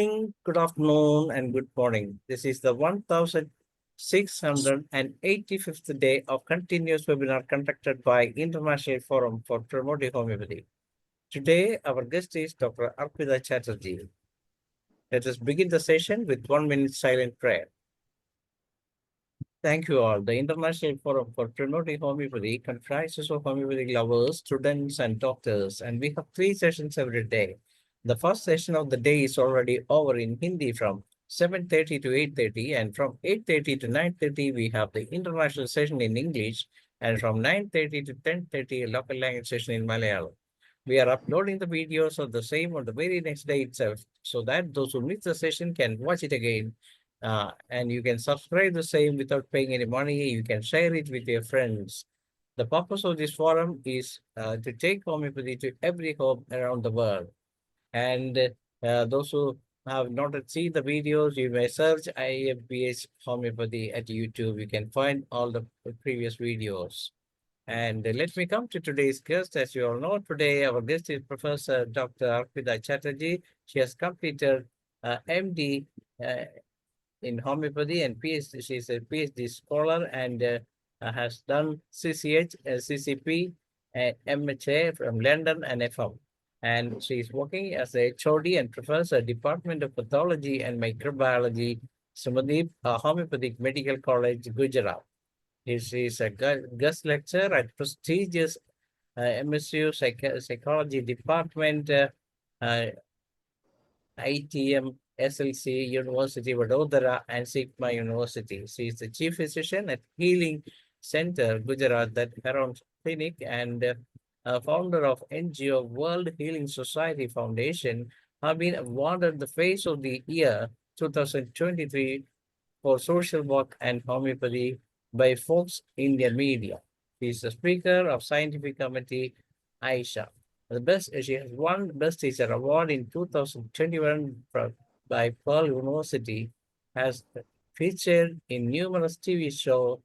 Good afternoon and good morning. This is the 1685th day of continuous webinar conducted by International Forum for Promoting Homeopathy. Today, our guest is Dr. ARPITA CHATTERJEE. Let us begin the session with 1 minute silent prayer. Thank you all. The International Forum for Promoting Homeopathy comprises of homeopathic lovers, students, and doctors, and we have 3 sessions every day. The first session of the day is already over in Hindi from 7:30 to 8:30, and from 8:30 to 9:30, we have the international session in English, and from 9:30 to 10:30, a local language session in Malayalam. We are uploading the videos of the same on the very next day itself, so that those who miss the session can watch it again. And you can subscribe the same without paying any money. You can share it with your friends. The purpose of this forum is to take homeopathy to every home around the world. And those who have not seen the videos, you may search IFPH Homeopathy at YouTube. You can find all the previous videos. And let me come to today's guest. As you all know, today our guest is Professor Dr. ARPITA CHATTERJEE. She has completed MD in homeopathy and PhD. She is a PhD scholar and has done CCH CCP MHA from London and FM. And she is working as a HOD and Professor, Department of Pathology and Microbiology, Sumadeep Homeopathic Medical College, Gujarat. She is a guest lecturer at prestigious MSU Psychology Department, ITM SLC University, Vadodara, and Sigma University. She is the chief physician at Healing Center, Gujarat, that around clinic, and founder of NGO World Healing Society Foundation, have been awarded the Face of the Year 2023 for social work and homeopathy by Fox India Media. She is the speaker of Scientific Committee, Aisha. She has won the Best Teacher Award in 2021 by Pearl University, has featured in numerous TV shows,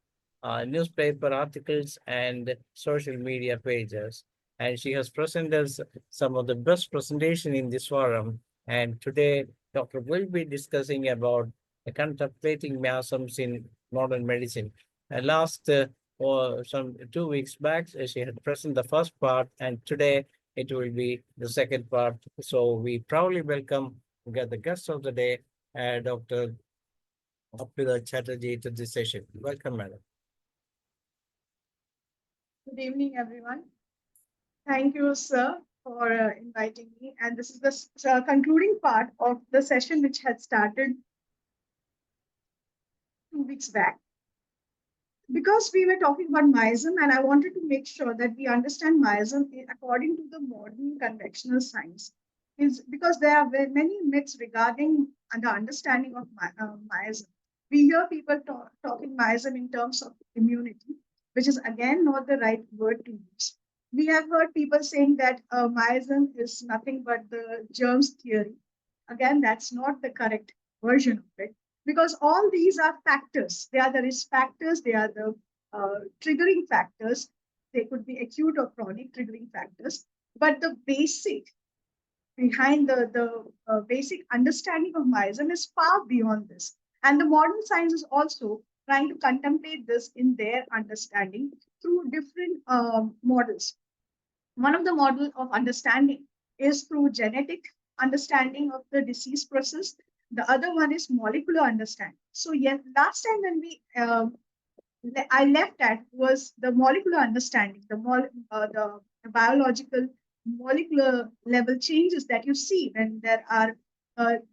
newspaper articles, and social media pages. And she has presented some of the best presentation in this forum. And today, Dr. will be discussing about contemplating miasms in modern medicine. And last some 2 weeks back, she had presented the first part, and today it will be the second part. So we proudly welcome the guest of the day, Dr. ARPITA CHATTERJEE, to this session. Welcome, madam. Good evening, everyone. Thank you, sir, for inviting me. And this is the concluding part of the session which had started 2 weeks back. Because we were talking about miasm, and I wanted to make sure that we understand miasm according to the modern conventional science, is because there are many myths regarding the understanding of miasm. We hear people talking miasm in terms of immunity, which is again not the right word to use. We have heard people saying that miasm is nothing but the germs theory. Again, that's not the correct version of it, because all these are factors. They are the risk factors, they are the triggering factors. They could be acute or chronic triggering factors. But the basic behind the basic understanding of miasm is far beyond this. And the modern science is also trying to contemplate this in their understanding through different models. One of the model of understanding is through genetic understanding of the disease process. The other one is molecular understanding. So yes, last time when I left at was the molecular understanding, the biological molecular level changes that you see when there are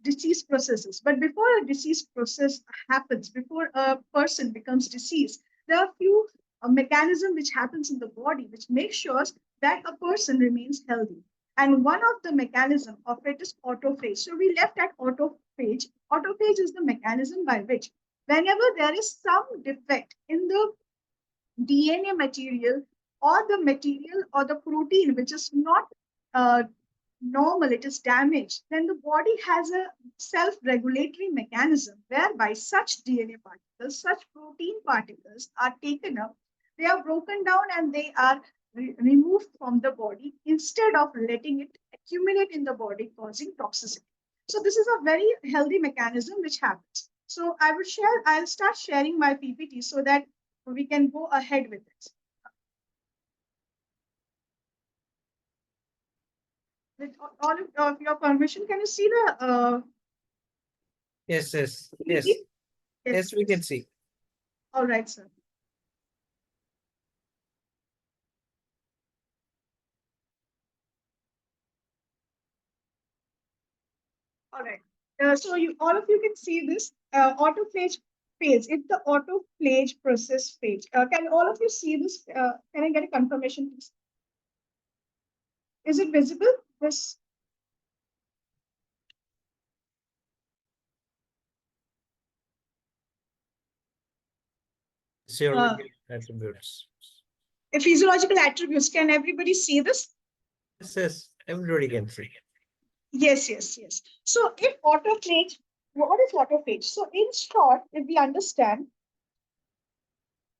disease processes. But before a disease process happens, before a person becomes diseased, there are few mechanisms which happens in the body which makes sure that a person remains healthy. And one of the mechanism of it is autophagy. So we left at autophagy. Autophagy is the mechanism by which whenever there is some defect in the DNA material or the material or the protein which is not normal, it is damaged, then the body has a self-regulatory mechanism whereby such DNA particles, such protein particles are taken up, they are broken down and they are removed from the body instead of letting it accumulate in the body, causing toxicity. So this is a very healthy mechanism which happens. So I'll start sharing my PPT so that we can go ahead with it. With all of your permission, can you see the Yes, yes, yes. PPT? Yes, we can see. All right, sir. All right. So all of you can see this autophagy phase. It's the autophagy process phase. Can all of you see this? Can I get a confirmation, please? Is it visible? This. Physiological attributes. Physiological attributes. Can everybody see this? Yes, yes, everybody can see. Yes, yes, yes. So if autophagy, what is autophagy? So in short, if we understand,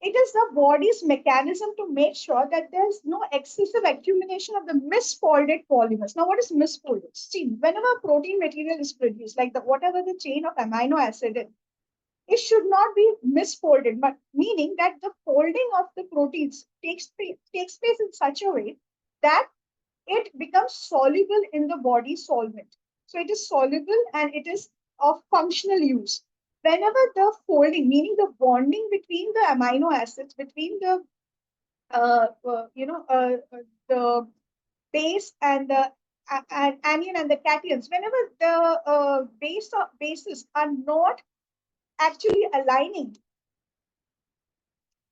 it is the body's mechanism to make sure that there's no excessive accumulation of the misfolded polymers. Now, what is misfolded? See, whenever protein material is produced, like whatever the chain of amino acid is, it should not be misfolded, but meaning that the folding of the proteins takes place in such a way that it becomes soluble in the body solvent. So it is soluble and it is of functional use. Whenever the folding, meaning the bonding between the amino acids, between the the base and the anion and the cations, whenever the bases are not actually aligning,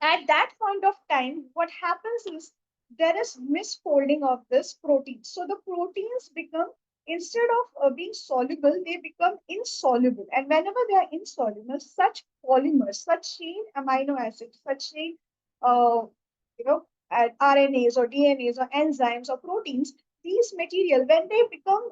at that point of time, what happens is there is misfolding of this protein. So the proteins become, instead of being soluble, they become insoluble. And whenever they are insoluble, such polymers, such chain amino acids, such chain, uh, you know, RNAs or DNAs or enzymes or proteins, these material, when they become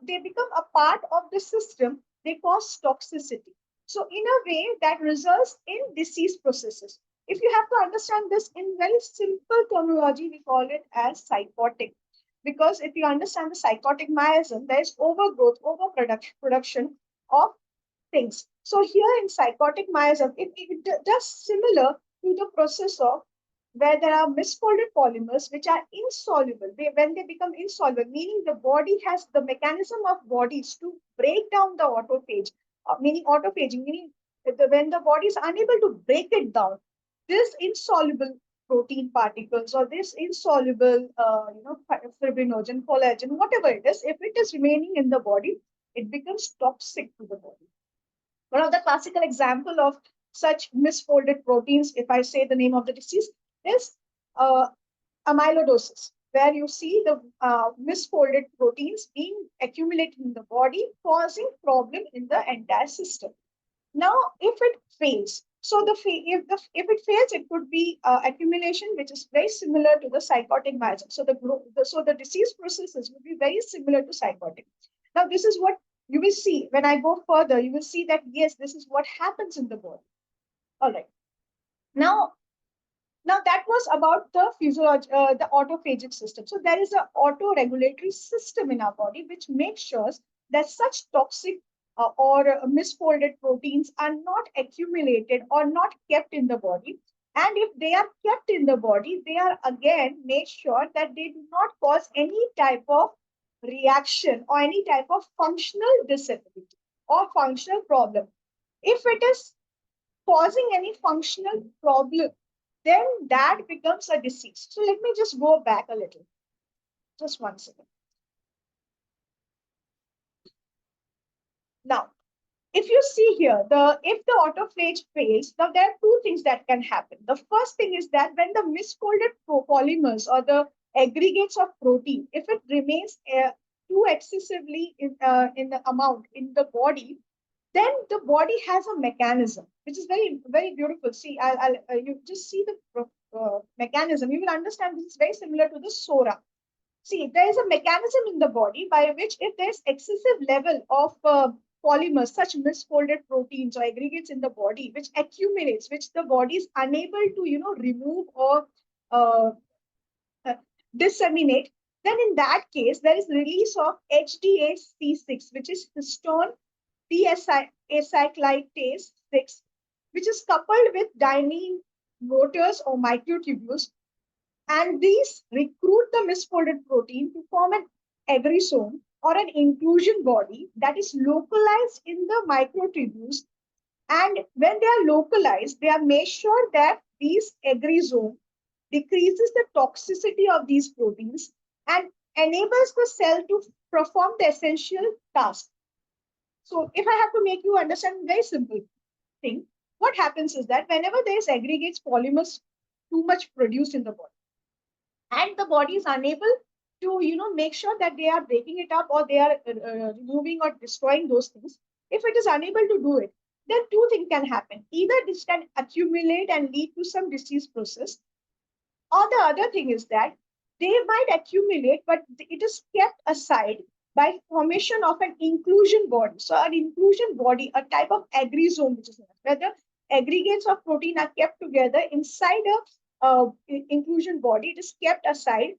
they become a part of the system, they cause toxicity. So in a way that results in disease processes. If you have to understand this in very simple terminology, we call it as psychotic. Because if you understand the psychotic miasm, there is overgrowth, overproduction of things. So here in psychotic miasm, it does similar to the process of where there are misfolded polymers which are insoluble. When they become insoluble, meaning the body has the mechanism of bodies to break down the autophage, meaning autophagy, meaning when the body is unable to break it down, this insoluble protein particles or this insoluble, fibrinogen, collagen, whatever it is, if it is remaining in the body, it becomes toxic to the body. One of the classical example of such misfolded proteins, if I say the name of the disease, is uh, amyloidosis, where you see the misfolded proteins being accumulated in the body, causing problem in the entire system. Now, if it fails, so if it fails, it could be accumulation, which is very similar to the psychotic miasm. So the disease processes will be very similar to psychotic. Now, this is what you will see when I go further. You will see that yes, this is what happens in the body. All right. Now, that was about the the autophagic system. So there is an auto-regulatory system in our body which makes sure that such toxic or misfolded proteins are not accumulated or not kept in the body. And if they are kept in the body, they are again made sure that they do not cause any type of reaction or any type of functional disability or functional problem. If it is causing any functional problem, then that becomes a disease. So let me just go back a little. Just one second. Now, if you see here, if the autophagy fails, now there are two things that can happen. The first thing is that when the misfolded polymers or the aggregates of protein, if it remains too excessively in the amount in the body, then the body has a mechanism which is very, very beautiful. See, you just see the mechanism. You will understand this is very similar to the sora. See, there is a mechanism in the body by which if there's excessive level of polymers, such misfolded proteins or aggregates in the body, which accumulates, which the body is unable to, remove or uh, disseminate, then in that case, there is release of HDAC6, which is histone deacylase 6, which is coupled with dynein motors or microtubules, and these recruit the misfolded protein to form an agrosome or an inclusion body that is localized in the microtubules. And when they are localized, they are made sure that these agrosome decreases the toxicity of these proteins and enables the cell to perform the essential task. So if I have to make you understand a very simple thing, what happens is that whenever there is aggregates polymers too much produced in the body, and the body is unable to make sure that they are breaking it up or they are removing or destroying those things, if it is unable to do it, then two things can happen. Either this can accumulate and lead to some disease process, or the other thing is that they might accumulate, but it is kept aside by formation of an inclusion body. So an inclusion body, a type of agrosome, which is where the aggregates of protein are kept together inside a inclusion body. It is kept aside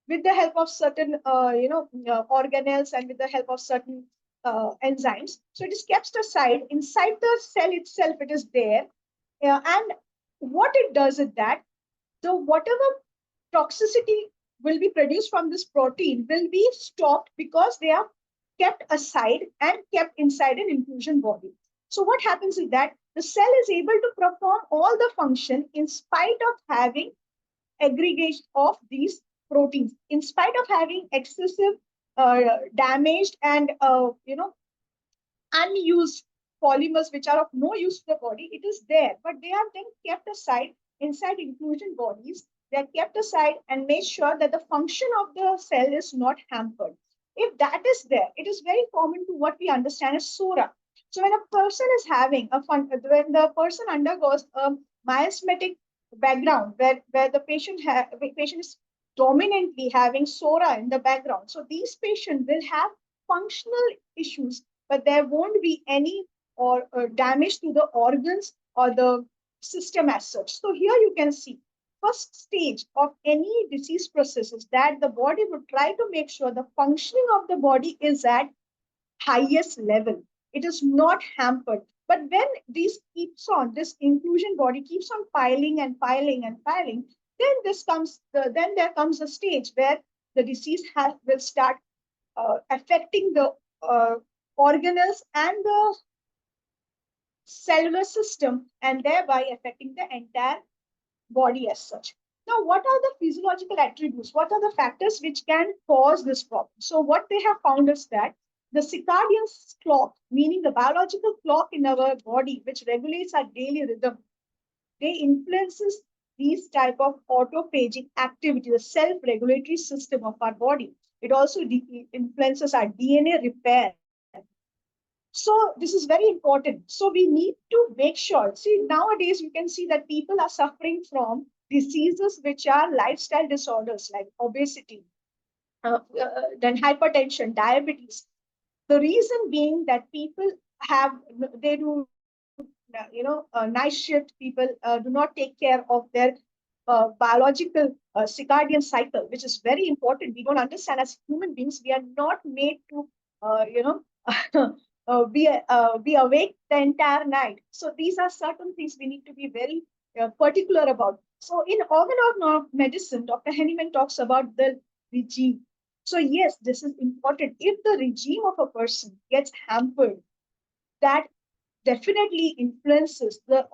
with the help of certain organelles and with the help of certain enzymes. So it is kept aside inside the cell itself. It is there, and what it does is that so whatever toxicity will be produced from this protein will be stopped because they are kept aside and kept inside an inclusion body. So what happens is that the cell is able to perform all the function in spite of having aggregation of these proteins, in spite of having excessive damaged and unused polymers which are of no use to the body. It is there, but they are then kept aside inside inclusion bodies. They are kept aside and made sure that the function of the cell is not hampered. If that is there, it is very common to what we understand as SORA. So when a person is having when the person undergoes a miasmatic background where the patient is dominantly having SORA in the background, so these patients will have functional issues, but there won't be any or damage to the organs or the system as such. So here you can see first stage of any disease process is that the body would try to make sure the functioning of the body is at highest level. It is not hampered. But when this inclusion body keeps on piling and piling and piling, then there comes a stage where the disease will start affecting the organelles and the cellular system, and thereby affecting the entire body as such. Now, what are the physiological attributes? What are the factors which can cause this problem? So what they have found is that the circadian clock, meaning the biological clock in our body, which regulates our daily rhythm, they influences these type of autophagic activity, the self-regulatory system of our body. It also influences our DNA repair. So this is very important. So we need to make sure. See, nowadays you can see that people are suffering from diseases which are lifestyle disorders like obesity, then hypertension, diabetes. The reason being that people they do night shift. People do not take care of their biological circadian cycle, which is very important. We don't understand as human beings. We are not made to be awake the entire night. So these are certain things we need to be very particular about. So in organ of medicine, Dr. Henneman talks about the regime. So yes, this is important. If the regime of a person gets hampered, that definitely influences the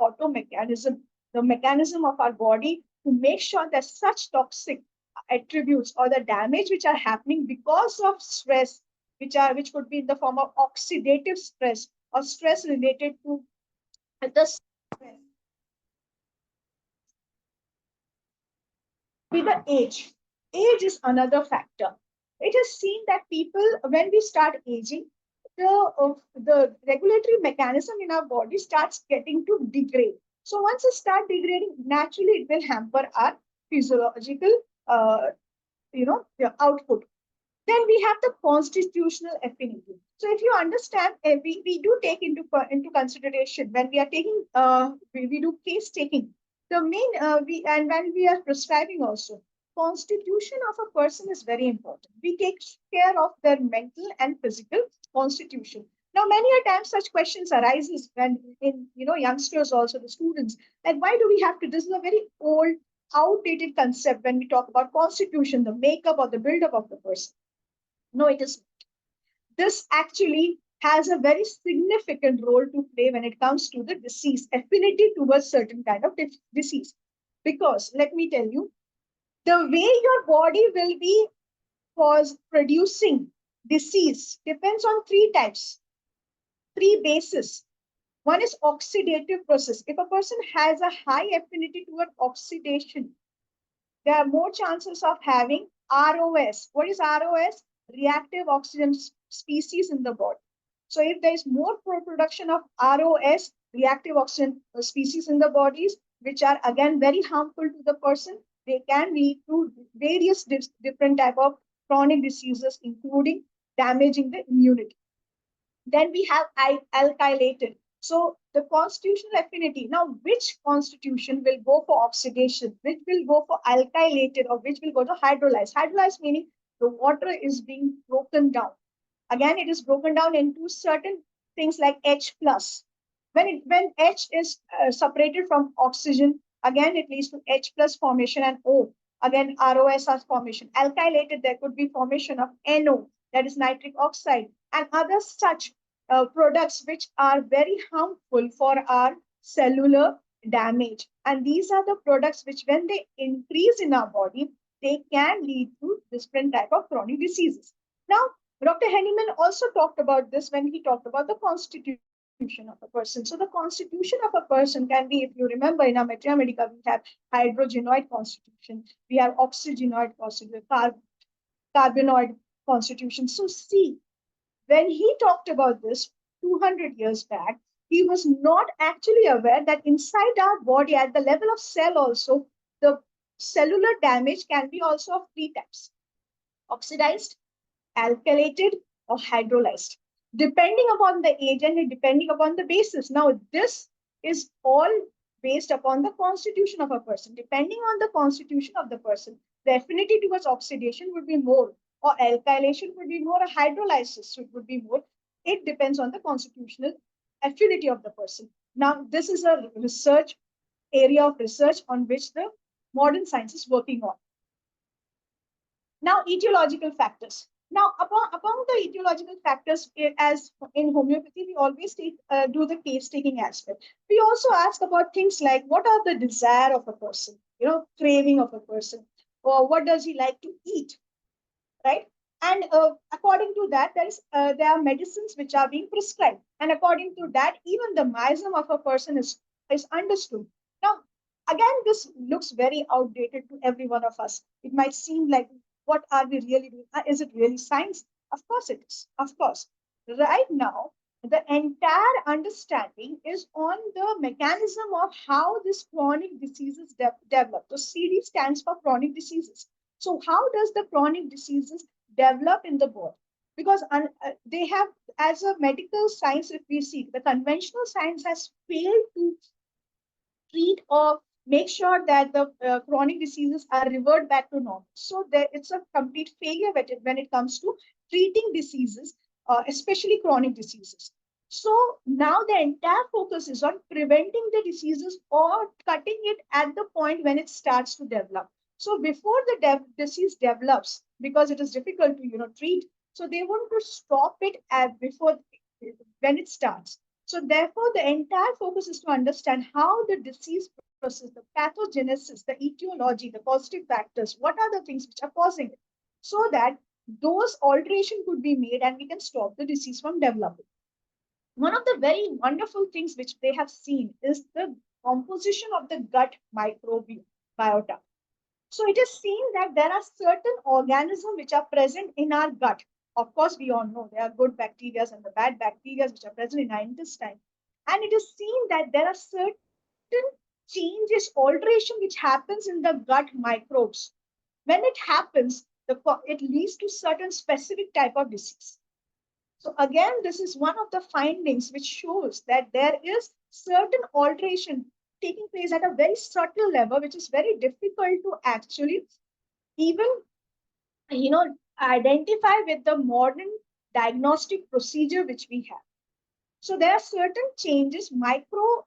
the mechanism of our body to make sure that such toxic attributes or the damage which are happening because of stress, which could be in the form of oxidative stress or stress related to the stress, with the age. Age is another factor. It is seen that people, when we start aging, the regulatory mechanism in our body starts getting to degrade. So once it starts degrading, naturally it will hamper our physiological output. Then we have the constitutional affinity. So if you understand, we do take into consideration when we are taking, we do case taking. The main, and when we are prescribing also, constitution of a person is very important. We take care of their mental and physical constitution. Now, many a times such questions arises when in youngsters also, the students, like why do we have to? This is a very old, outdated concept when we talk about constitution, the makeup or the buildup of the person. No, it is. This actually has a very significant role to play when it comes to the disease affinity towards certain kind of disease. Because let me tell you, the way your body will be producing disease depends on three types, three bases. One is oxidative process. If a person has a high affinity toward oxidation, there are more chances of having ROS. What is ROS? Reactive oxygen species in the body. So if there is more production of ROS, reactive oxygen species in the bodies, which are again very harmful to the person, they can lead to various different type of chronic diseases, including damaging the immunity. Then we have alkylated. So the constitutional affinity, now which constitution will go for oxidation, which will go for alkylated, or which will go to hydrolyzed? Hydrolyzed meaning the water is being broken down. Again, it is broken down into certain things like H plus. When H is separated from oxygen, again it leads to H plus formation and O. Again, ROS formation. Alkylated, there could be formation of NO, that is nitric oxide, and other such products which are very harmful for our cellular damage. And these are the products which, when they increase in our body, they can lead to different type of chronic diseases. Now, Dr. Henneman also talked about this when he talked about the constitution of a person. So the constitution of a person can be, if you remember, in our materia medica, we have hydrogenoid constitution, we have oxygenoid constitution, carbanoid constitution. So see, when he talked about this 200 years back, he was not actually aware that inside our body, at the level of cell also, the cellular damage can be also of three types: oxidized, alkylated, or hydrolyzed, depending upon the agent and depending upon the basis. Now, this is all based upon the constitution of a person. Depending on the constitution of the person, the affinity towards oxidation would be more, or alkylation would be more, or hydrolysis would be more. It depends on the constitutional affinity of the person. Now, this is a research area of research on which the modern science is working on. Now, etiological factors. Now, upon the etiological factors, as in homeopathy, we always do the case-taking aspect. We also ask about things like, what are the desire of a person, craving of a person, or what does he like to eat, right? And according to that, there are medicines which are being prescribed. And according to that, even the miasm of a person is understood. Now, again, this looks very outdated to every one of us. It might seem like, what are we really doing? Is it really science? Of course it is. Of course. Right now, the entire understanding is on the mechanism of how this chronic diseases develop. So CD stands for chronic diseases. So how does the chronic diseases develop in the body? Because they have, as a medical science, if we see, the conventional science has failed to treat or make sure that the chronic diseases are revert back to normal. So it's a complete failure when it comes to treating diseases, especially chronic diseases. So now the entire focus is on preventing the diseases or cutting it at the point when it starts to develop. So before the disease develops, because it is difficult to treat, so they want to stop it before when it starts. So therefore, the entire focus is to understand how the disease process, the pathogenesis, the etiology, the positive factors, what are the things which are causing it, so that those alterations could be made and we can stop the disease from developing. One of the very wonderful things which they have seen is the composition of the gut microbiota. So it is seen that there are certain organisms which are present in our gut. Of course, we all know there are good bacteria and the bad bacteria which are present in our intestine. And it is seen that there are certain changes, alteration which happens in the gut microbes. When it happens, it leads to certain specific type of disease. So again, this is one of the findings which shows that there is certain alteration taking place at a very subtle level, which is very difficult to actually even, identify with the modern diagnostic procedure which we have. So there are certain changes, micro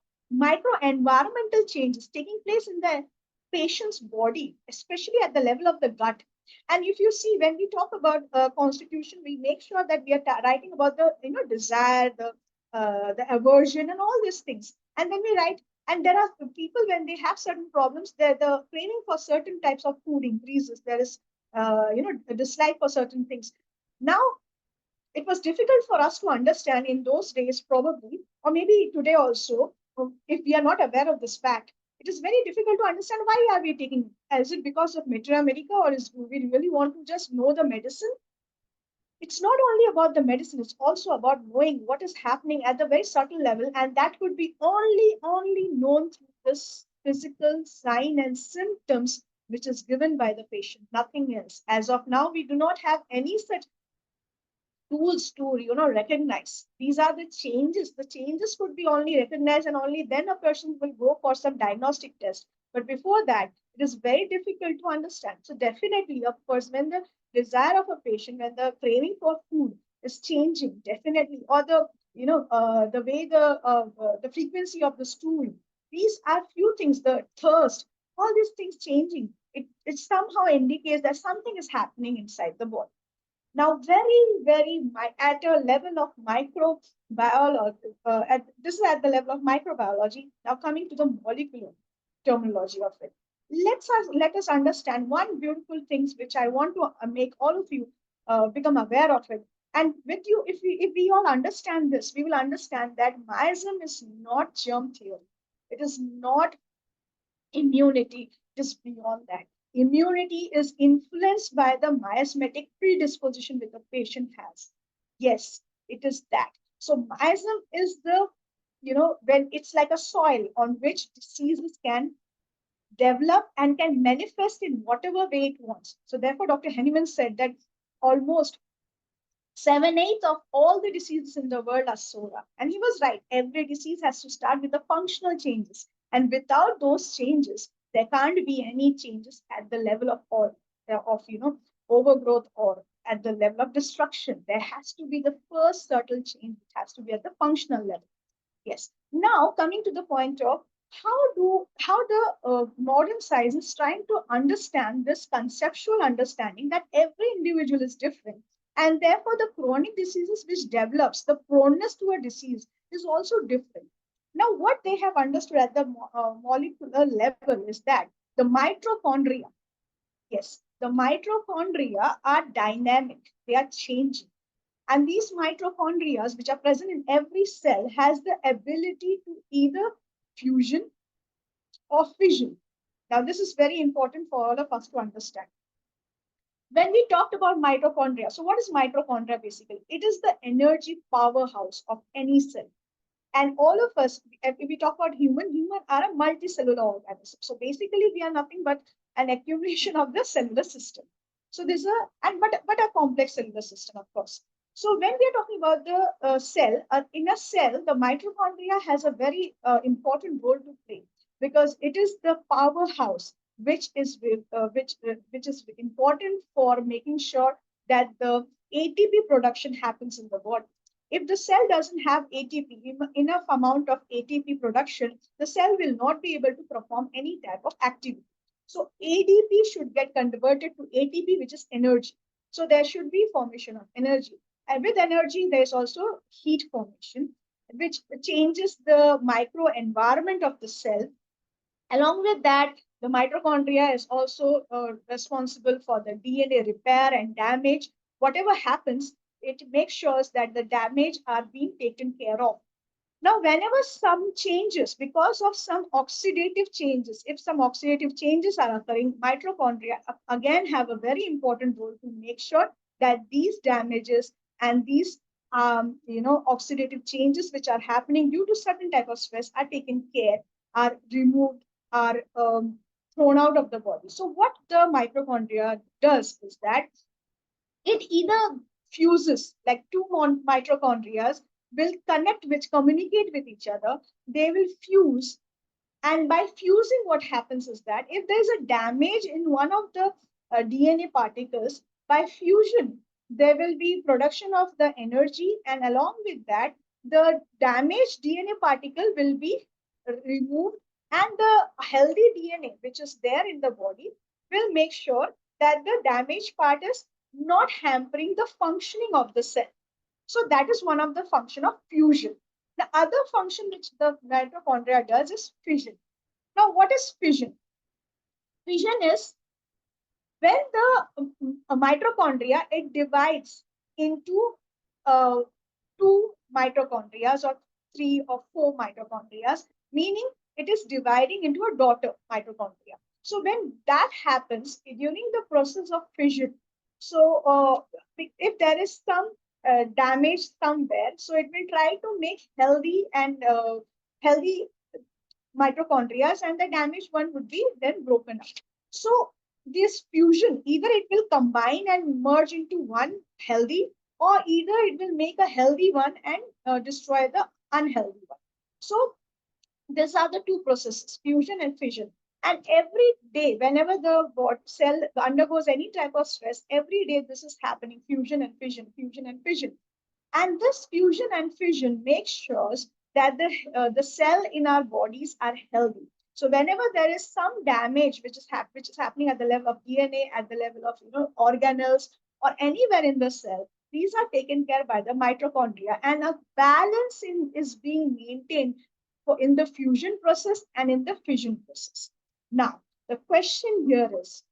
environmental changes taking place in the patient's body, especially at the level of the gut. And if you see, when we talk about constitution, we make sure that we are writing about the desire, the aversion, and all these things. And then we write, and there are people when they have certain problems, the craving for certain types of food increases. There is a dislike for certain things. Now it was difficult for us to understand in those days, probably, or maybe today also, if we are not aware of this fact. It is very difficult to understand why are we taking. Is it because of Mitra America, or do we really want to just know the medicine? It's not only about the medicine; it's also about knowing what is happening at the very subtle level, and that could be only known through this physical sign and symptoms which is given by the patient, nothing else. As of now, we do not have any such tools to recognize these are the changes could be only recognized, and only then a person will go for some diagnostic test. But before that, it is very difficult to understand. So definitely, of course, when the desire of a patient, when the craving for food is changing, definitely, or the way the frequency of the stool, these are few things, the thirst, all these things changing, it somehow indicates that something is happening inside the body. Now, at a level of microbiology, this is at the level of microbiology. Now, coming to the molecular terminology of it, let us understand one beautiful things which I want to make all of you become aware of it. And with you, if we all understand this, we will understand that miasm is not germ theory. It is not immunity, just beyond that. Immunity is influenced by the miasmatic predisposition that the patient has. Yes, it is that. So miasm is when it's like a soil on which diseases can develop and can manifest in whatever way it wants. So therefore, Dr. Henneman said that almost 7/8 of all the diseases in the world are SORA. And he was right. Every disease has to start with the functional changes. And without those changes, there can't be any changes at the level of overgrowth, or at the level of destruction. There has to be the first subtle change. It has to be at the functional level. Yes. Now coming to the point of how the modern science is trying to understand this conceptual understanding that every individual is different, and therefore the chronic diseases which develops the proneness to a disease is also different. Now what they have understood at the molecular level is that the mitochondria, yes, the mitochondria are dynamic, they are changing, and these mitochondria, which are present in every cell, has the ability to either fusion or fission. Now, this is very important for all of us to understand. When we talked about mitochondria, so what is mitochondria basically? It is the energy powerhouse of any cell. And all of us, if we talk about human are a multicellular organism. So basically, we are nothing but an accumulation of the cellular system. So there's but a complex cellular system, of course. So when we are talking about the cell, in a cell, the mitochondria has a very important role to play, because it is the powerhouse which is important for making sure that the ATP production happens in the body. If the cell doesn't have ATP, enough amount of ATP production, the cell will not be able to perform any type of activity. So ADP should get converted to ATP, which is energy. So there should be formation of energy. And with energy, there's also heat formation, which changes the microenvironment of the cell. Along with that, the mitochondria is also responsible for the DNA repair and damage. Whatever happens, it makes sure that the damage are being taken care of. Now, whenever some changes, because of some oxidative changes, if some oxidative changes are occurring, mitochondria again have a very important role to make sure that these damages and these oxidative changes which are happening due to certain type of stress are taken care, are removed, are thrown out of the body. So what the mitochondria does is that it either fuses, like two mitochondria will connect, which communicate with each other. They will fuse, and by fusing, what happens is that if there is a damage in one of the DNA particles. By fusion, there will be production of the energy, and along with that, the damaged DNA particle will be removed, and the healthy DNA, which is there in the body, will make sure that the damaged part is not hampering the functioning of the cell. So that is one of the function of fusion. The other function which the mitochondria does is fission. Now, what is fission? Fission is when the mitochondria, it divides into uh, two mitochondria or three or four mitochondria, meaning it is dividing into a daughter mitochondria. So when that happens during the process of fission, so if there is some damage somewhere, so it will try to make healthy and healthy mitochondria, and the damaged one would be then broken up. So this fusion, either it will combine and merge into one healthy, or either it will make a healthy one and destroy the unhealthy one. So these are the two processes, fusion and fission. And every day, whenever the cell undergoes any type of stress, every day this is happening, fusion and fission, fusion and fission. And this fusion and fission makes sure that the cell in our bodies are healthy. So whenever there is some damage which is happening at the level of DNA, at the level of organelles, or anywhere in the cell, these are taken care by the mitochondria, and a balance is being maintained in the fusion process and in the fission process. Now, the question here is,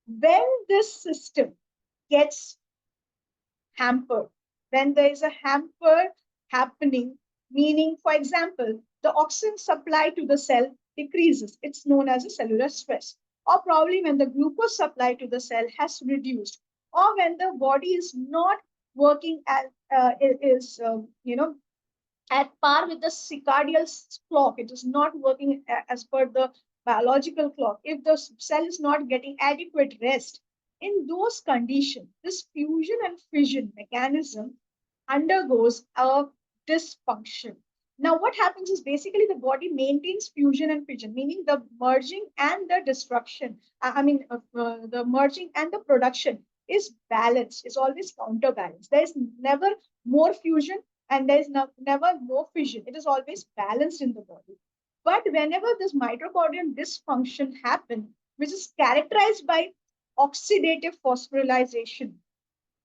when this system gets hampered, when there is a hamper happening, meaning, for example, the oxygen supply to the cell decreases, it's known as a cellular stress, or probably when the glucose supply to the cell has reduced, or when the body is not working as at par with the circadian clock, it is not working as per the biological clock, if the cell is not getting adequate rest, in those conditions, this fusion and fission mechanism undergoes a dysfunction. Now, what happens is basically the body maintains fusion and fission, meaning the merging and the destruction. The merging and the production is balanced, is always counterbalanced. There is never more fusion and there is never no fission. It is always balanced in the body. But whenever this mitochondrial dysfunction happens, which is characterized by oxidative phosphorylation,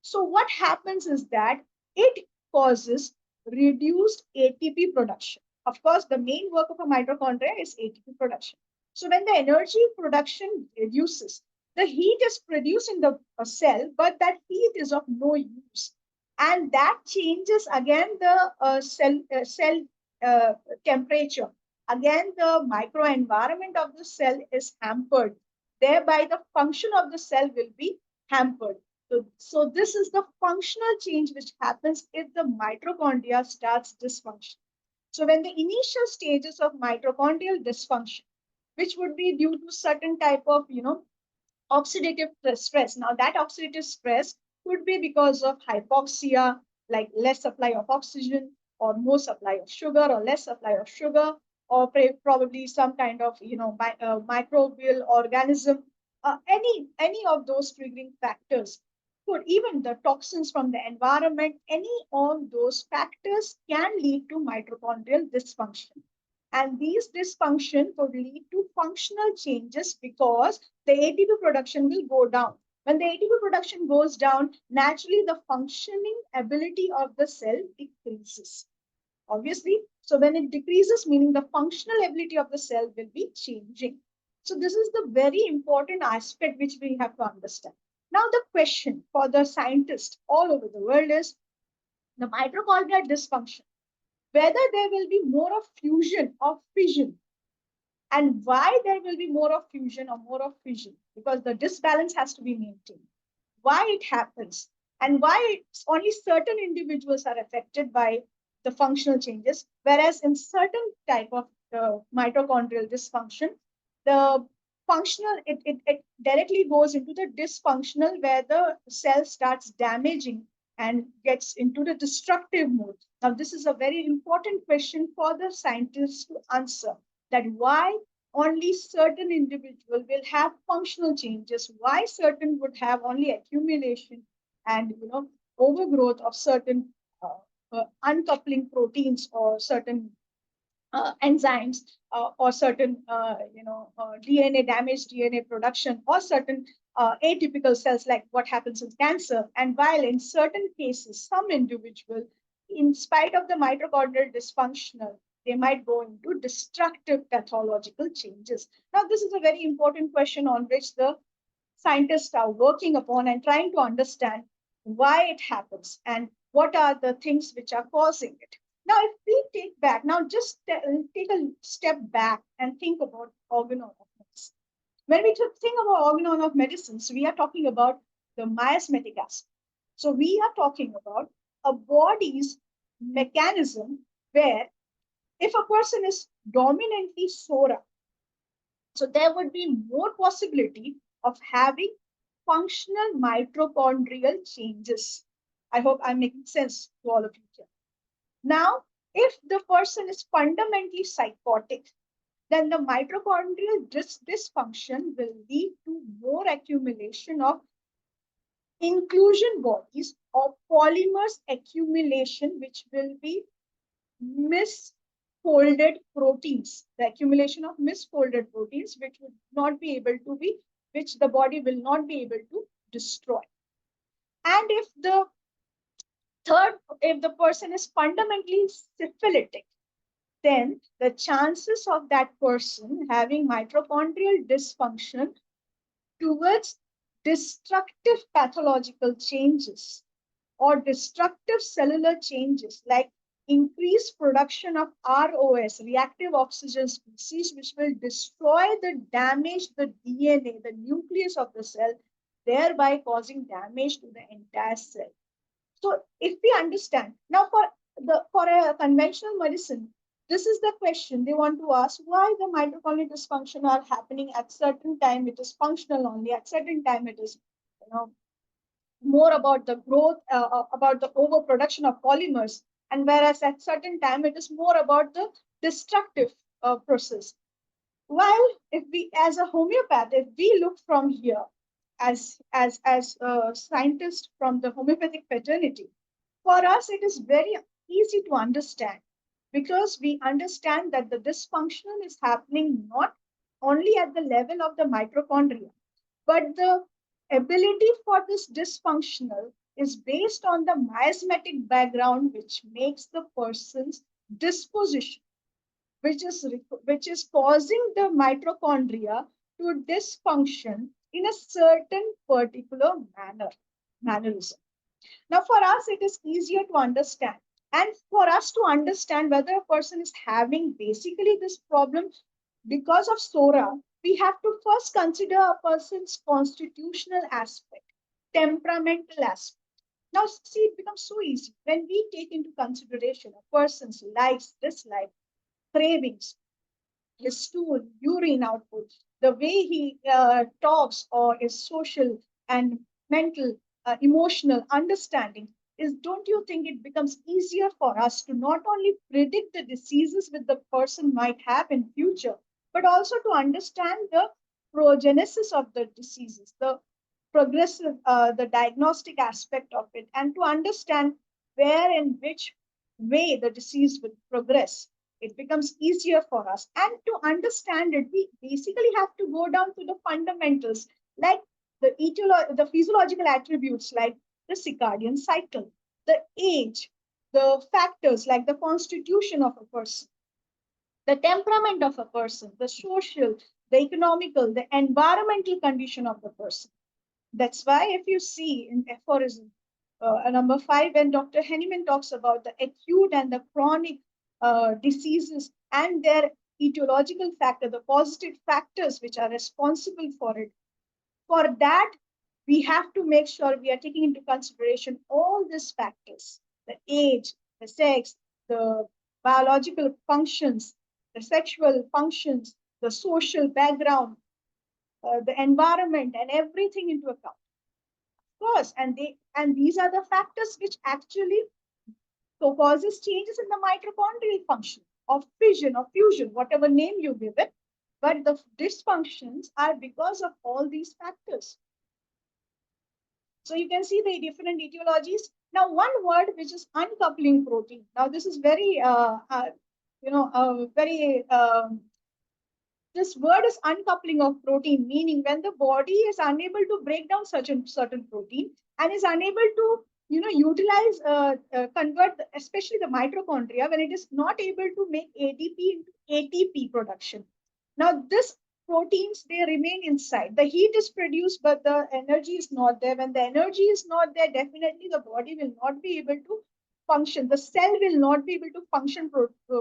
so what happens is that it causes reduced ATP production. Of course, the main work of a mitochondria is ATP production. So when the energy production reduces, the heat is produced in the cell, but that heat is of no use. And that changes again the cell temperature. Again, the microenvironment of the cell is hampered. Thereby, the function of the cell will be hampered. So this is the functional change which happens if the mitochondria starts dysfunction. So when the initial stages of mitochondrial dysfunction, which would be due to certain type of, oxidative stress. Now that oxidative stress could be because of hypoxia, like less supply of oxygen, or more supply of sugar, or less supply of sugar, or probably some kind of, microbial organism. Any of those triggering factors could, even the toxins from the environment, any of those factors can lead to mitochondrial dysfunction. And these dysfunction could lead to functional changes because the ATP production will go down. When the ATP production goes down, naturally the functioning ability of the cell decreases. Obviously, so when it decreases, meaning the functional ability of the cell will be changing. So this is the very important aspect which we have to understand. Now the question for the scientists all over the world is the mitochondrial dysfunction, whether there will be more of fusion or fission, and why there will be more of fusion or more of fission, because the disbalance has to be maintained. Why it happens, and why only certain individuals are affected by the functional changes, whereas in certain type of mitochondrial dysfunction, the functional, it directly goes into the dysfunctional, where the cell starts damaging and gets into the destructive mode. Now, this is a very important question for the scientists to answer, that why only certain individual will have functional changes, why certain would have only accumulation and overgrowth of certain uncoupling proteins or certain enzymes or certain DNA damaged DNA production or certain atypical cells like what happens in cancer. And while in certain cases, some individual, in spite of the mitochondrial dysfunctional, they might go into destructive pathological changes. Now, this is a very important question on which the scientists are working upon and trying to understand why it happens and what are the things which are causing it. Now, if we take back, now just take a step back and think about organon of medicine. When we think about organon of medicines, we are talking about the miasmatic aspect. So we are talking about a body's mechanism where if a person is dominantly sora, so there would be more possibility of having functional mitochondrial changes. I hope I'm making sense to all of you here. Now, if the person is fundamentally psychotic, then the mitochondrial dysfunction will lead to more accumulation of inclusion bodies or polymers accumulation, which will be misfolded proteins, the accumulation of misfolded proteins, which would not be able to be, which the body will not be able to destroy. And if the person is fundamentally syphilitic, then the chances of that person having mitochondrial dysfunction towards destructive pathological changes or destructive cellular changes like increased production of ROS, reactive oxygen species, which will destroy the DNA, the nucleus of the cell, thereby causing damage to the entire cell. So if we understand, now for a conventional medicine, this is the question they want to ask: why the mitochondrial dysfunction are happening at certain time it is functional only, at certain time it is more about the growth, about the overproduction of polymers, and whereas at certain time it is more about the destructive process. While if we, as a homeopath, if we look from here, as a scientist from the homeopathic fraternity, for us it is very easy to understand because we understand that the dysfunction is happening not only at the level of the mitochondria, but the ability for this dysfunctional is based on the miasmatic background, which makes the person's disposition, which is causing the mitochondria to dysfunction in a certain particular mannerism. Now, for us, it is easier to understand. And for us to understand whether a person is having basically this problem because of SORA, we have to first consider a person's constitutional aspect, temperamental aspect. Now, see, it becomes so easy when we take into consideration a person's likes, dislikes, cravings, his stool, urine output, the way he talks or is social and mental, emotional understanding, is don't you think it becomes easier for us to not only predict the diseases that the person might have in future, but also to understand the progenesis of the diseases, the progressive, the diagnostic aspect of it, and to understand where and which way the disease will progress. It becomes easier for us. And to understand it, we basically have to go down to the fundamentals, like the physiological attributes like the circadian cycle, the age, the factors like the constitution of a person, the temperament of a person, the social, the economical, the environmental condition of the person. That's why if you see in aphorism, number 5, when Dr. Henneman talks about the acute and the chronic diseases and their etiological factor, the positive factors which are responsible for it, for that, we have to make sure we are taking into consideration all these factors: the age, the sex, the biological functions, the sexual functions, the social background, the environment, and everything into account. Of course, and these are the factors which actually causes changes in the mitochondrial function of fission or fusion, whatever name you give it. but the dysfunctions are because of all these factors. So you can see the different etiologies. Now, one word which is uncoupling protein. Now, this is very, very this word is uncoupling of protein, meaning when the body is unable to break down certain protein and is unable to utilize convert especially the mitochondria, when it is not able to make ADP into ATP production. Now this proteins, they remain inside. The heat is produced, but the energy is not there. When the energy is not there, definitely the body will not be able to function. The cell will not be able to function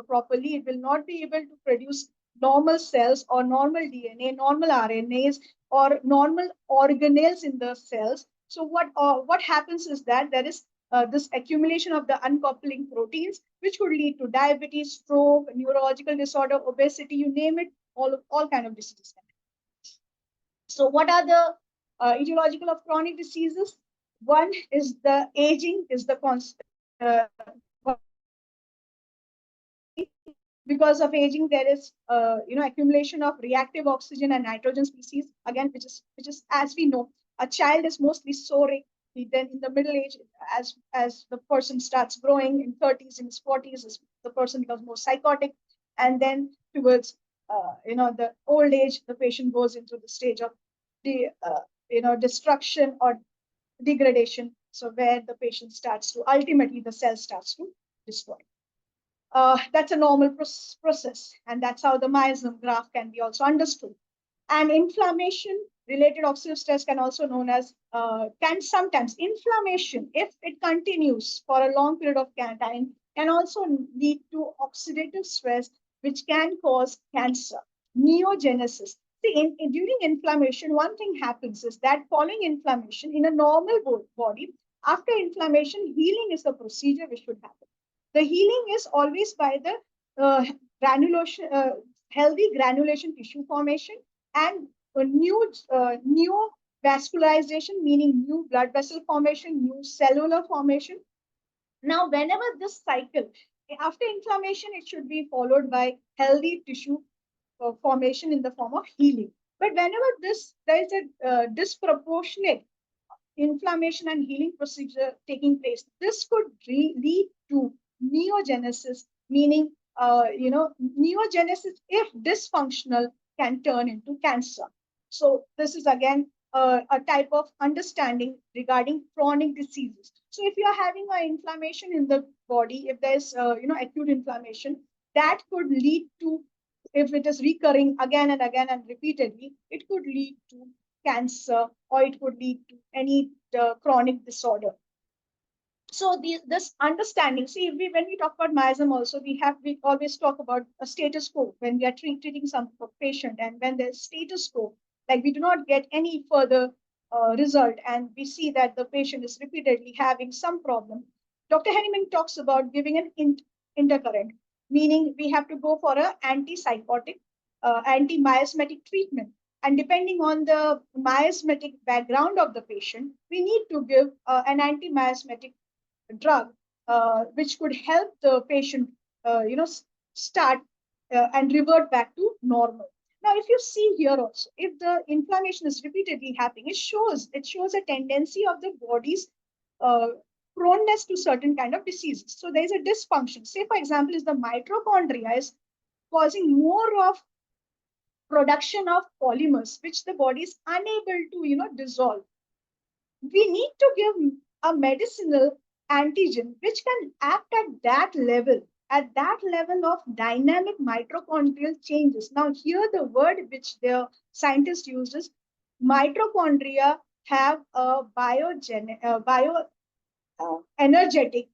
properly. It will not be able to produce normal cells or normal DNA, normal RNAs, or normal organelles in the cells. So what happens is that there is this accumulation of the uncoupling proteins, which could lead to diabetes, stroke, neurological disorder, obesity, you name it, all kind of diseases. So what are the etiological of chronic diseases? One is the aging, is the constant. Because of aging, there is accumulation of reactive oxygen and nitrogen species, again, which is as we know, a child is mostly soaring. Then in the middle age, as the person starts growing, in 30s, in his 40s, the person becomes more psychotic, and then towards the old age, the patient goes into the stage of the destruction or degradation. So where the patient starts to ultimately the cell starts to destroy. That's a normal process, and that's how the miasm graph can be also understood. And inflammation related oxidative stress can also known as can sometimes inflammation, if it continues for a long period of time, can also lead to oxidative stress, which can cause cancer, neogenesis. See, during inflammation, one thing happens is that following inflammation in a normal body, after inflammation, healing is the procedure which should happen. The healing is always by the granulation, healthy granulation tissue formation, and new vascularization, meaning new blood vessel formation, new cellular formation. Now, whenever this cycle, after inflammation, it should be followed by healthy tissue formation in the form of healing. But whenever there is a disproportionate inflammation and healing procedure taking place, this could lead to neogenesis, meaning neogenesis, if dysfunctional, can turn into cancer. So this is again a type of understanding regarding chronic diseases. So if you are having an inflammation in the body, if there's acute inflammation, that could lead to, if it is recurring again and again and repeatedly, it could lead to cancer, or it could lead to any chronic disorder. So this understanding, see, when we talk about miasm also, we always talk about a status quo when we are treating some patient, and when there's status quo, like we do not get any further result, and we see that the patient is repeatedly having some problem. Dr. Henneman talks about giving an intercurrent, meaning we have to go for an antipsychotic, anti-miasmatic treatment. And depending on the miasmatic background of the patient, we need to give an anti-miasmatic drug, which could help the patient, start and revert back to normal. Now, if you see here also, if the inflammation is repeatedly happening, it shows a tendency of the body's proneness to certain kind of diseases. So there is a dysfunction. Say, for example, is the mitochondria is causing more of production of polymers, which the body is unable to, dissolve. We need to give a medicinal antigen which can act at that level of dynamic mitochondrial changes. Now, here the word which the scientist uses, mitochondria have a energetic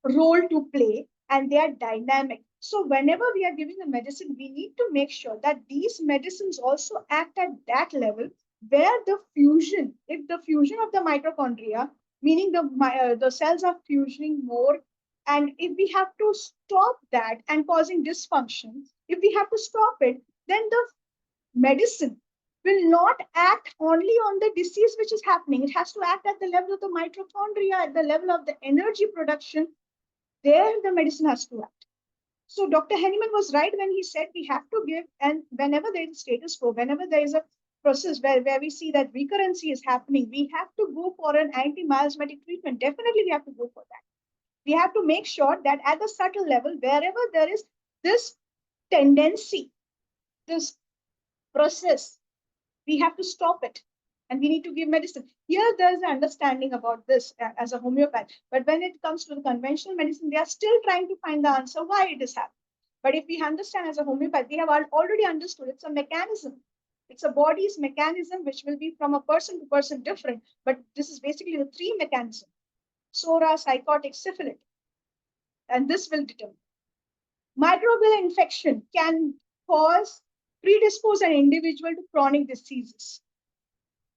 role to play, and they are dynamic. So whenever we are giving a medicine, we need to make sure that these medicines also act at that level where the fusion, if the fusion of the mitochondria, meaning the cells are fusioning more, and if we have to stop that and causing dysfunction, if we have to stop it, then the medicine will not act only on the disease which is happening. It has to act at the level of the mitochondria, at the level of the energy production. There the medicine has to act. So Dr. Henneman was right when he said we have to give, and whenever there is status quo, whenever there is a process where we see that recurrency is happening, we have to go for an anti-miasmatic treatment. Definitely we have to go for that. We have to make sure that at the subtle level, wherever there is this tendency, this process, we have to stop it. And we need to give medicine. Here, there's an understanding about this as a homeopath. But when it comes to the conventional medicine, they are still trying to find the answer why it is happening. But if we understand as a homeopath, we have already understood it's a mechanism. It's a body's mechanism, which will be from a person to person different. But this is basically the three mechanisms: SORA, psychotic, syphilitic. And this will determine. Microbial infection can predispose an individual to chronic diseases.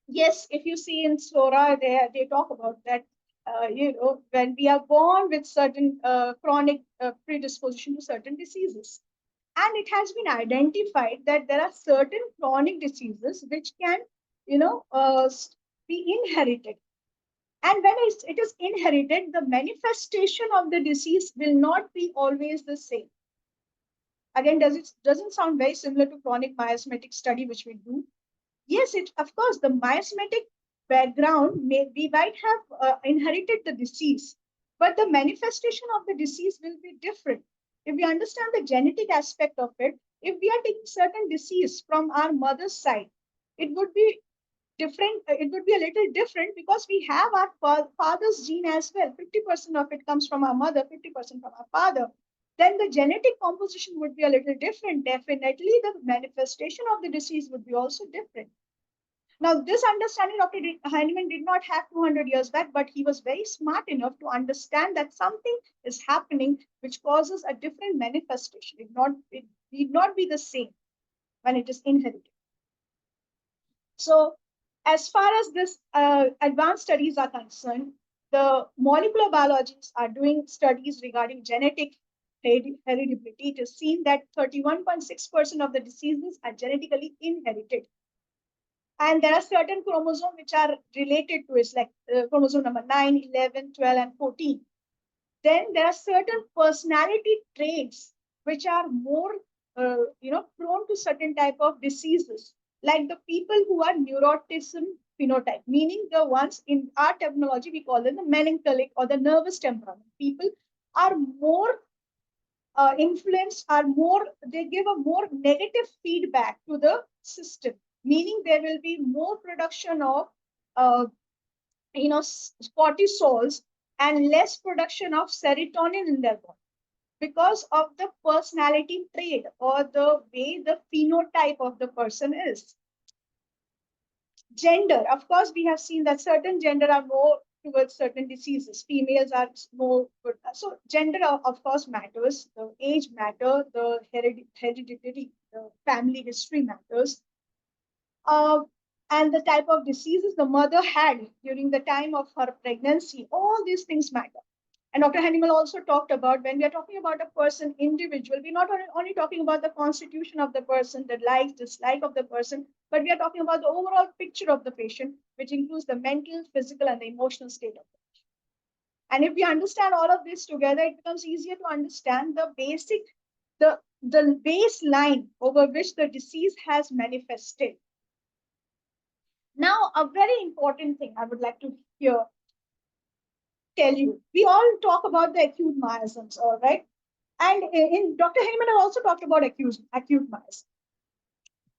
Yes, if you see in SORA, they talk about that, when we are born with certain chronic predisposition to certain diseases. And it has been identified that there are certain chronic diseases which can, be inherited. And when it is inherited, the manifestation of the disease will not be always the same. Again, doesn't sound very similar to chronic miasmatic study, which we do. Yes, of course, the miasmatic background, we might have inherited the disease, but the manifestation of the disease will be different. If we understand the genetic aspect of it, if we are taking certain disease from our mother's side, it would be different. It would be a little different because we have our father's gene as well. 50% of it comes from our mother, 50% from our father. Then the genetic composition would be a little different. Definitely, the manifestation of the disease would be also different. Now, this understanding Dr. Heinemann did not have 200 years back, but he was very smart enough to understand that something is happening which causes a different manifestation. It need not be the same when it is inherited. So, as far as this advanced studies are concerned, the molecular biologists are doing studies regarding genetic heritability. It is seen that 31.6% of the diseases are genetically inherited. And there are certain chromosomes which are related to it, like chromosome number 9, 11, 12, and 14. Then there are certain personality traits which are more, prone to certain type of diseases, like the people who are neuroticism phenotype, meaning the ones in our terminology, we call them the melancholic or the nervous temperament. People are more influenced, they give a more negative feedback to the system, meaning there will be more production of cortisols and less production of serotonin in their body because of the personality trait or the way the phenotype of the person is. Gender, of course, we have seen that certain gender are more towards certain diseases. Females are more good. So gender, of course, matters. The age matters. The heredity, the family history matters. And the type of diseases the mother had during the time of her pregnancy. All these things matter. And Dr. Hannibal also talked about when we are talking about a person individual, we're not only talking about the constitution of the person, the like, dislike of the person, but we are talking about the overall picture of the patient, which includes the mental, physical, and the emotional state of the patient. And if we understand all of this together, it becomes easier to understand the baseline over which the disease has manifested. Now, a very important thing I would like to tell you. We all talk about the acute miasms, all right? And in Dr. Heyman also talked about acute miasm.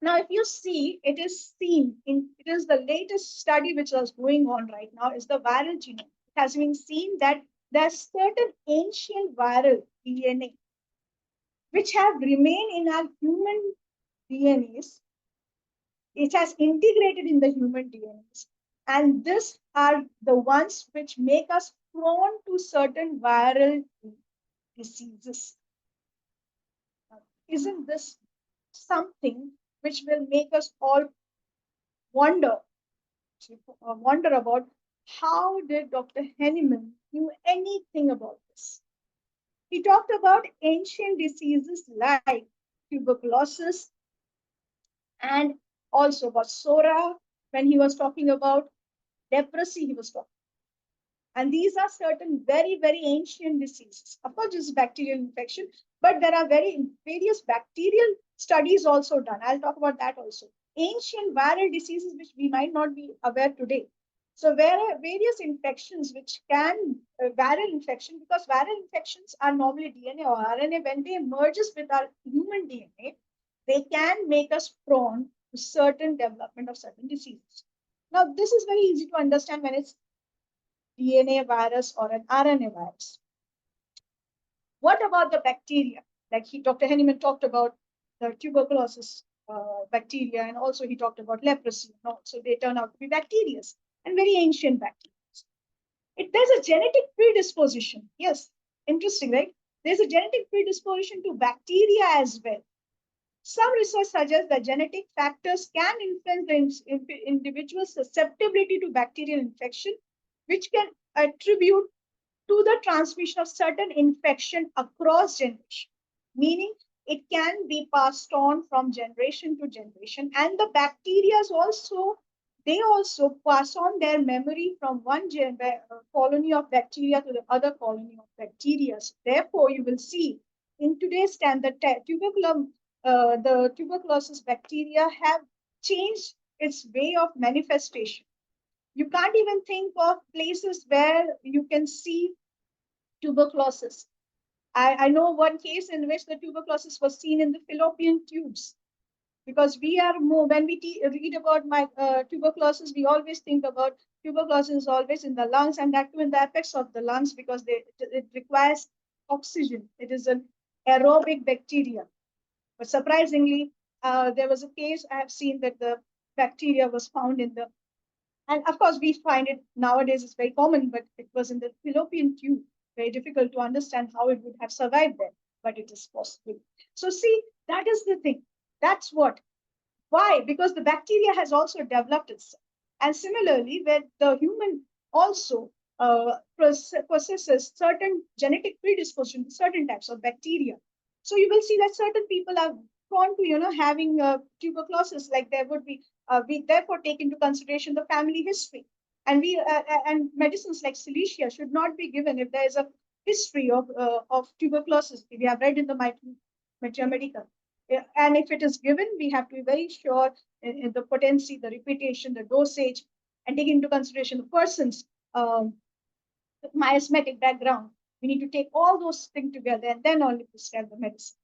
Now, if you see, it is the latest study which is going on right now is the viral genome. It has been seen that there's certain ancient viral DNA which have remained in our human DNAs. It has integrated in the human DNAs. And these are the ones which make us prone to certain viral diseases. Isn't this something which will make us all wonder about how did Dr. Henneman knew anything about this? He talked about ancient diseases like tuberculosis and also about SORA. When he was talking about leprosy, he was talking. And these are certain very, very ancient diseases. Of course, this is bacterial infection, but there are various bacterial studies also done. I'll talk about that also. Ancient viral diseases which we might not be aware today. So there are various infections which can, viral infection, because viral infections are normally DNA or RNA. When they merges with our human DNA, they can make us prone to certain development of certain diseases. Now, this is very easy to understand when it's DNA virus or an RNA virus. What about the bacteria? Like Dr. Henneman talked about the tuberculosis bacteria, and also he talked about leprosy. So they turn out to be bacteria and very ancient bacteria. There's a genetic predisposition. Yes, interesting, right? There's a genetic predisposition to bacteria as well. Some research suggests that genetic factors can influence the individual's susceptibility to bacterial infection, which can attribute to the transmission of certain infection across generation, meaning it can be passed on from generation to generation. And the bacteria also, they also pass on their memory from one colony of bacteria to the other colony of bacteria. Therefore, you will see in today's time that the tuberculosis bacteria have changed its way of manifestation. You can't even think of places where you can see tuberculosis. I know one case in which the tuberculosis was seen in the fallopian tubes, because we are more, when we read about tuberculosis, we always think about tuberculosis is always in the lungs, and that too in the apex of the lungs, because it requires oxygen. It is an aerobic bacteria. But surprisingly, there was a case I have seen that the bacteria was found in the, and of course we find it nowadays, it's very common, but it was in the fallopian tube. Very difficult to understand how it would have survived there, but it is possible. So see, that is the thing. That's what. Why? Because the bacteria has also developed itself. And similarly, where the human also possesses certain genetic predisposition to certain types of bacteria. So you will see that certain people are prone to, having tuberculosis. Like there would be, we therefore take into consideration the family history. And and medicines like Silesia should not be given if there is a history of tuberculosis. We have read in the Magia Medica. And if it is given, we have to be very sure in the potency, the repetition, the dosage, and take into consideration the person's miasmatic background. We need to take all those things together and then only prescribe the medicine.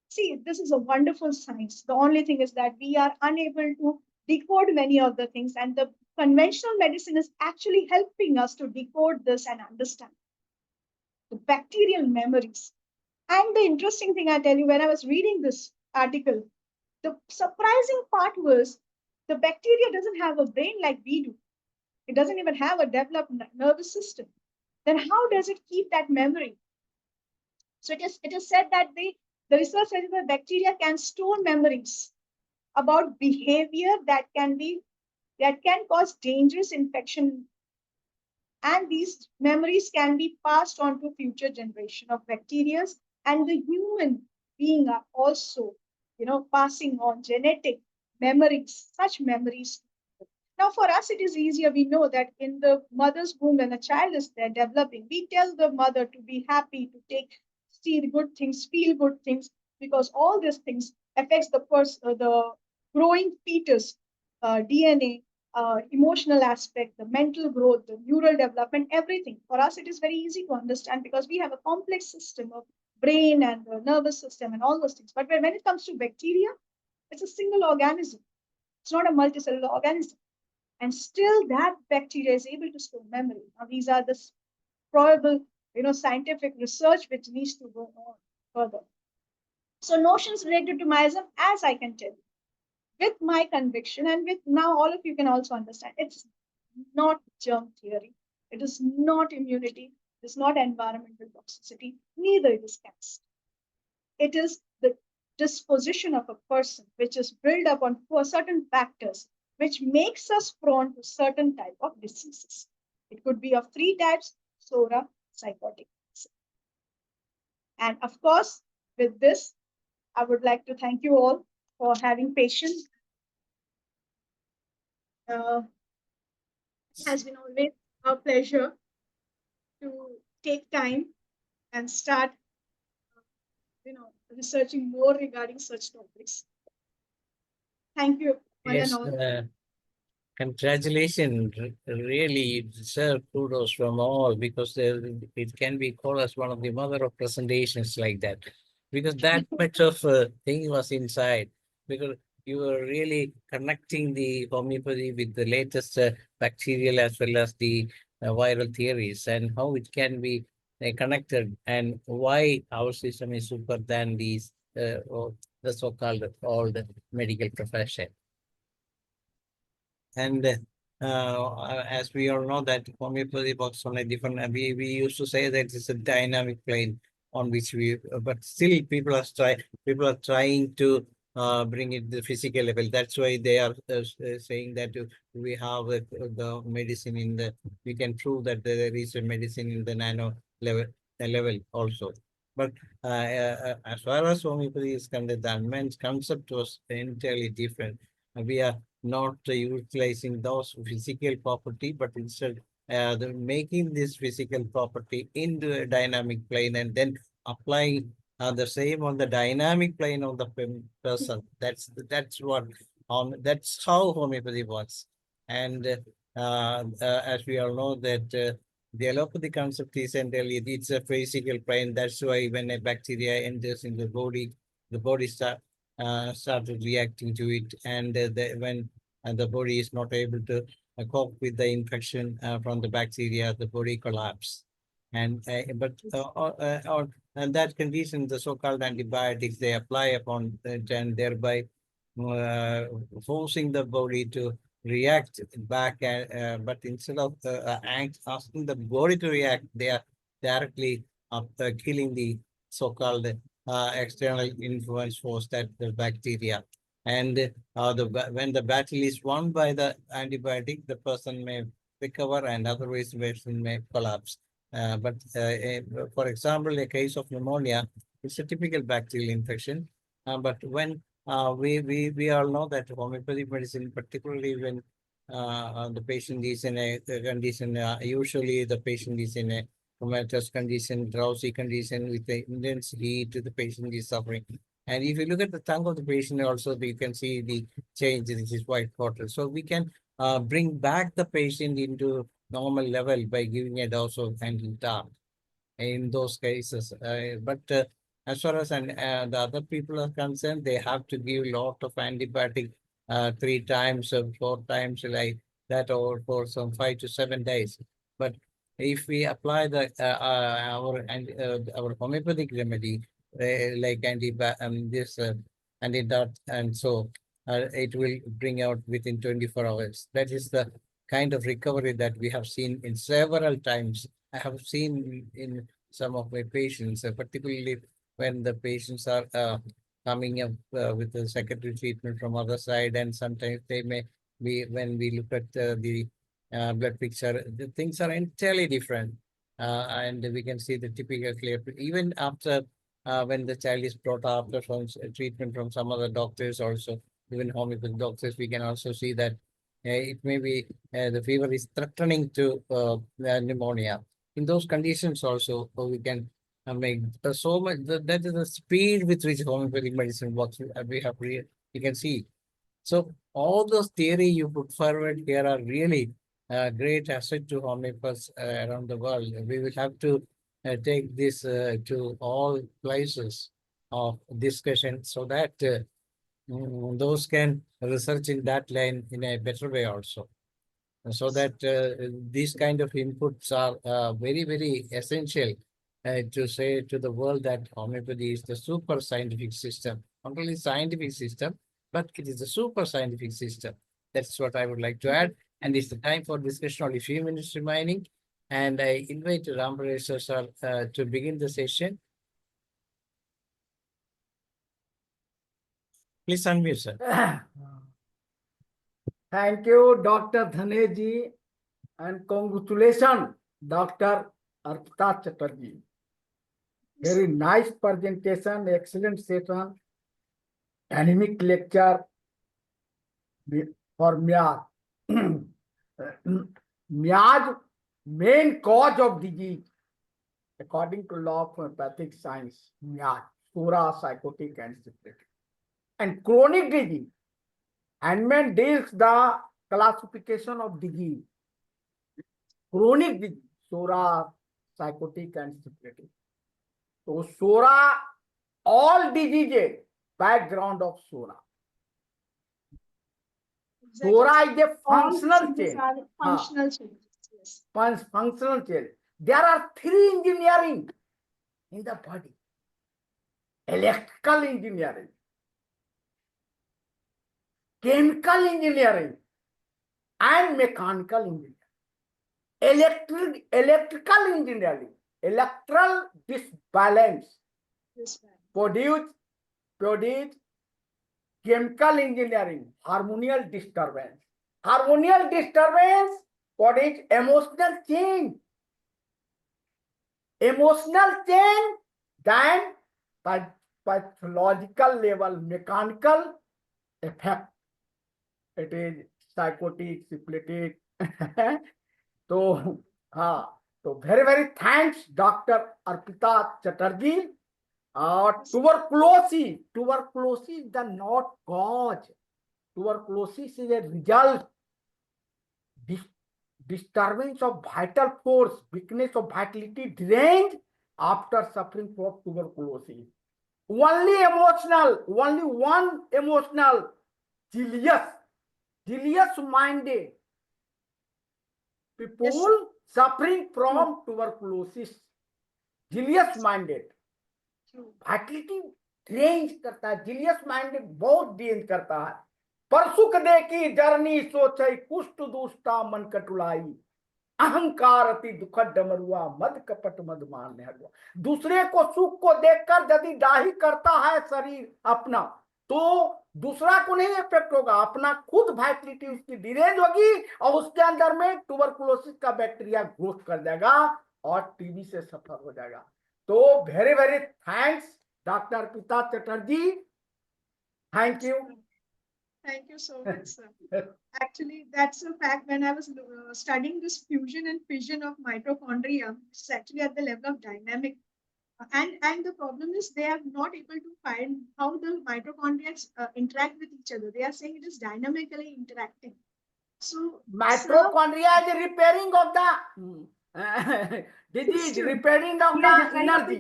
See, this is a wonderful science. The only thing is that we are unable to decode many of the things, and the conventional medicine is actually helping us to decode this and understand the bacterial memories. And the interesting thing I tell you, when I was reading this article, the surprising part was the bacteria doesn't have a brain like we do. It doesn't even have a developed nervous system. Then how does it keep that memory? So it is said that the research says that bacteria can store memories about behavior that can cause dangerous infection, and these memories can be passed on to future generation of bacteria, and the human being are also passing on genetic memories, such memories. Now for us it is easier. We know that in the mother's womb, when a child is there developing, we tell the mother to be happy, to see the good things, feel good things, because all these things affects the growing fetus, DNA, emotional aspect, the mental growth, the neural development, everything. For us, it is very easy to understand because we have a complex system of brain and the nervous system and all those things. But when it comes to bacteria, it's a single organism. It's not a multicellular organism. And still that bacteria is able to store memory. Now, these are the probable, scientific research which needs to go on further. So notions related to miasm, as I can tell you, with my conviction, and with now all of you can also understand, it's not germ theory. It is not immunity. It is not environmental toxicity. Neither it is cancer. It is the disposition of a person which is built up on certain factors which makes us prone to certain type of diseases. It could be of 3 types: SORA, psychotic. And of course, with this, I would like to thank you all for having patience. It has been always a pleasure to take time and start, researching more regarding such topics. Thank you, one and Yes, all. congratulations. Really, you deserve kudos from all because it can be called as one of the mother of presentations like that. Because that much of thing was inside. Because you were really connecting the homeopathy with the latest bacterial as well as the viral theories and how it can be connected and why our system is super than these or the so-called old medical profession. And as we all know that homeopathy works on a different, we used to say that it's a dynamic plane on which but still people are trying to bring it to the physical level. That's why they are saying that we have the medicine in the, we can prove that there is a medicine in the nano level also. But as far as homeopathy is concerned, the advanced concept was entirely different. We are not utilizing those physical property, but instead making this physical property into a dynamic plane and then applying the same on the dynamic plane of the person. That's what that's how homeopathy works. And as we all know that the allopathy concept is entirely it's a physical plane. That's why when a bacteria enters in the body started reacting to it, and when the body is not able to cope with the infection from the bacteria, the body collapse. And and that condition, the so-called antibiotics, they apply upon it and thereby forcing the body to react back. But instead of asking the body to react, they are directly killing the so-called external influence force that the bacteria. And when the battle is won by the antibiotic, the person may recover and otherwise the person may collapse. For example, a case of pneumonia, it's a typical bacterial infection. But when we all know that homeopathic medicine, particularly when the patient is in a condition, usually the patient is in a comatose condition, drowsy condition with the intense heat, the patient is suffering. And if you look at the tongue of the patient also, you can see the change, this is white water. So we can bring back the patient into normal level by giving a dose of antidote in those cases. But as far as the other people are concerned, they have to give a lot of antibiotic 3 times or 4 times like that, or for some 5 to 7 days. But if we apply our homeopathic remedy, like this antidote, and so it will bring out within 24 hours. That is the kind of recovery that we have seen in several times. I have seen in some of my patients, particularly when the patients are coming up with the secondary treatment from other side, and sometimes they may be, when we look at the blood picture, the things are entirely different. And we can see the typical clear, even after when the child is brought after from treatment from some other doctors also, even homeopathic doctors, we can also see that it may be the fever is threatening to pneumonia. In those conditions also, we can make so much, that is the speed with which homeopathic medicine works. We can see. So all those theory you put forward here are really a great asset to homeopaths around the world. We will have to take this to all places of discussion so that those can research in that line in a better way also. So that these kind of inputs are very, very essential to say to the world that homeopathy is the super scientific system. Not only scientific system, but it is a super scientific system. That's what I would like to add. And it's the time for discussion, only few minutes remaining. And I invite Rambaresh sir to begin the session. Please unmute, sir. Thank you, Dr. Dhaneji, and congratulations, Dr. ARPITA Chatterjee. Very nice presentation, excellent session, dynamic lecture for MIAS. MIAS main cause of disease, according to law of homeopathic science, sura, psychotic, and syphilitic. And chronic disease, Handman deals the classification of disease. Chronic disease, sura, psychotic, and syphilitic. So sura, all diseases, background of sura. Exactly. Sura is a All functional diseases change. are functional changes. Yes. Functional change. There are three engineering in the body. Electrical engineering, chemical engineering, and mechanical engineering. Electrical engineering, electrical disbalance, Yes, ma'am. produce chemical engineering, harmonial disturbance. Harmonial disturbance produce emotional change. Emotional change, then pathological level, mechanical effect. It is psychotic, syphilitic. So, so very thanks, Dr. Arpita Chatterjee. Tuberculosis is the not cause. Tuberculosis is a result. Disturbance of vital force, weakness of vitality, drained after suffering from tuberculosis. Only one emotional, zealous minded people Yes, sir. suffering from tuberculosis, zealous minded. True. Vitality drain करता है, जिलियस mind बहुत drain करता है। पर सुख दे की journey सोचे कुष्ठ दुष्टा मन कटुलाई, अहंकार अति दुखद डमरुआ मद कपट मद मारने हलवा। दूसरे को सुख को देखकर यदि डाही करता है शरीर अपना, तो दूसरा को नहीं इफेक्ट होगा, अपना खुद वाइटलिटी उसकी डिरेंज होगी और उसके अंदर में ट्यूबरकुलोसिस का बैक्टीरिया ग्रोथ कर जाएगा और टीबी से सफर हो जाएगा। तो very thanks doctor Arpita Chatterjee, thank you. Thank you so much, sir. Actually, that's a fact. When I was studying this fusion and fission of mitochondria, it's actually at the level of dynamic. And the problem is they are not able to find how the mitochondria interact with each other. They are saying it is dynamically interacting. So mitochondria is the repairing of the disease, repairing of the energy.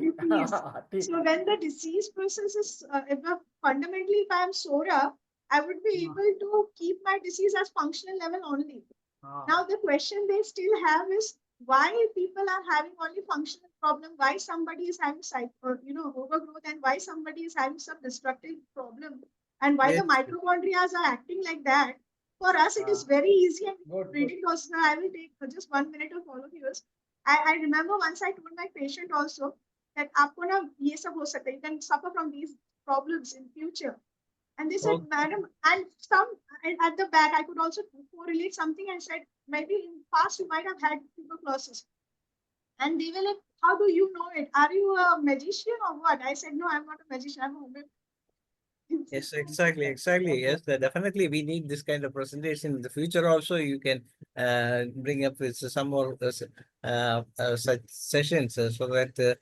So when the disease process is, fundamentally, if I am SORA, I would be able to keep my disease as functional level only. Now the question they still have is why people are having only functional problem, why somebody is having overgrowth, and why somebody is having some destructive problem, and why the mitochondria are acting like that. For us, it is very easy and reading also. I will take just 1 minute of all of yours. I remember once I told my patient also that aapko na ye sab ho sakta, you can suffer from these problems in future. And they said, madam, and at the back, I could also correlate something and said, maybe in past you might have had tuberculosis. And they were like, how do you know it? Are you a magician or what? I said, no, I'm not a magician. I'm a homeopathic. Yes, exactly. Yes, definitely we need this kind of presentation in the future. Also, you can bring up with some more such sessions so that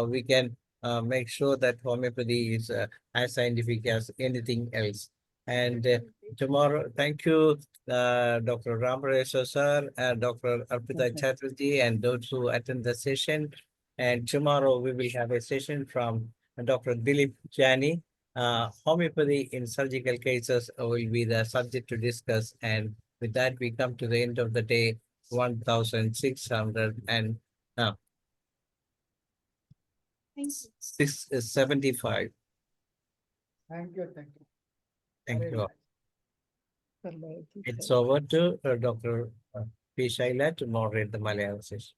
we can make sure that homeopathy is as scientific as anything else. And tomorrow, thank you, Dr. Ramaresh sir, Dr. Arpita Chatterjee, and those who attend the session. And tomorrow we will have a session from Dr. Dilip Jani. Homeopathy in surgical cases will be the subject to discuss. And with that, we come to the end of the day, 1600 and Thank you. 675. Thank you. Thank Very you. nice. It's over to Dr. P. Shaila to moderate the Malayalam session.